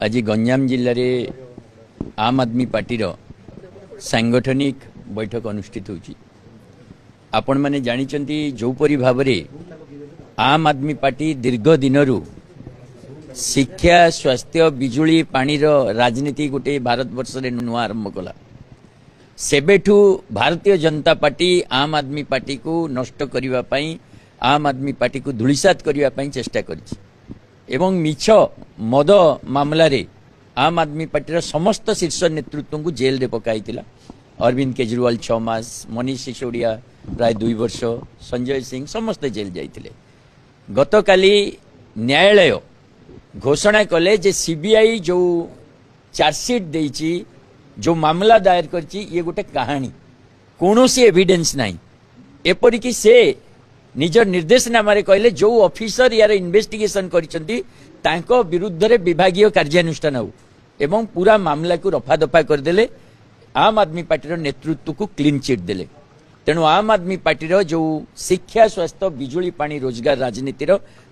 आज गंजाम जिले में आम आदमी पार्टी सांगठनिक बैठक अनुष्ठित होची। आपण माने जानिचंती जोपरी भाव आम आदमी पार्टी दीर्घ दिनरू शिक्षा स्वास्थ्य बिजुली पानीर राजनीति गोटे भारत वर्ष रे नुआ आरंभ कला। सेबेठू भारतीय जनता पार्टी आम आदमी पार्टी को नष्ट करने पाई आम आदमी पार्टी को धूलिसात करने पाई चेष्टा करिछि एवं मिछ मद मामला रे आम आदमी पार्टी समस्त शीर्ष नेतृत्व को जेल रे पकाइतिला। अरविंद केजरीवाल 6 मास, मनीष सिसोदिया प्राय 2 वर्ष, संजय सिंह समस्त जेल जाइतिले। गतकाली न्यायालय घोषणा कले जे सीबीआई जो चार्जसीट देइछि, जो मामला दायर करछि, ये गोटे कहानी, कौनसी एविडेंस नहीं। एपरिकी से निज निर्देशनामा कहले जो ऑफिसर यार इन्वेस्टिगेशन करिसेंती तांको विरुद्ध रे विभागीय कार्यानुष्ठान हो एवं पूरा मामला को रफा दफा करदेले। आम आदमी पार्टी नेतृत्व को क्लीन चिट देले। तेणु आम आदमी पार्टी जो शिक्षा स्वास्थ्य बिजुली पानी रोजगार राजनीति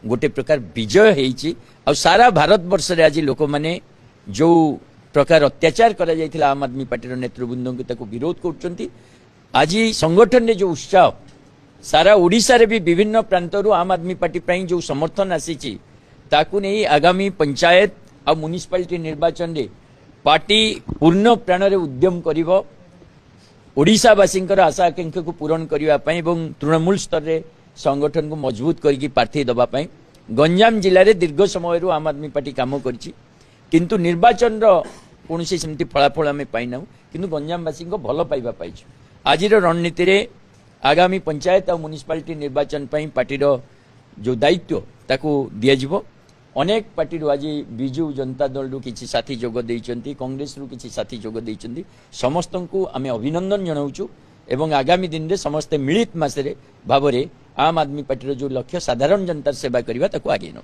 गोटे प्रकार विजय होईची। और सारा भारत वर्ष रे आज लोक माने जो प्रकार अत्याचार करा जायथिला आम आदमी पार्टी नेतृवृंद को विरोध करछंती। आज संगठन ने जो उत्साह सारा ओडिशा रे भी विभिन्न प्रांतरू आम आदमी पार्टी पई जो समर्थन आसीची ताकू नहीं आगामी पंचायत और म्युनिसिपालिटी निर्वाचन रे पार्टी पूर्ण प्राण रे उद्यम करिवो। ओडिशावासी आशा आकांक्षा को पूरण करने एवं तृणमूल स्तर रे संगठन को मजबूत करके प्रार्थी दवाई गंजाम जिले में दीर्घ समय आम आदमी पार्टी काम करिछि। किंतु निर्वाचन कौन सेमती फलाफल आम पाइना किंतु गंजामवासी भल पाइबा पाइछु। आज रणनीति रे आगामी पंचायत और म्युनिसिपालिटी निर्वाचन पर पार्टी जो दायित्व ताकू दियाजिवो। अनेक पार्टी आज बिजु जनता दल रु किछि साथी जोग देइचंती, कांग्रेस रु किछि साथी जोग देइचंती। समस्त को आमे अभिनंदन जनाउछु एवं आगामी दिन रे समस्त मिलित मासरे भाव आम आदमी पार्टी जो लक्ष्य साधारण जनता सेवा करबा ताकू आगे न।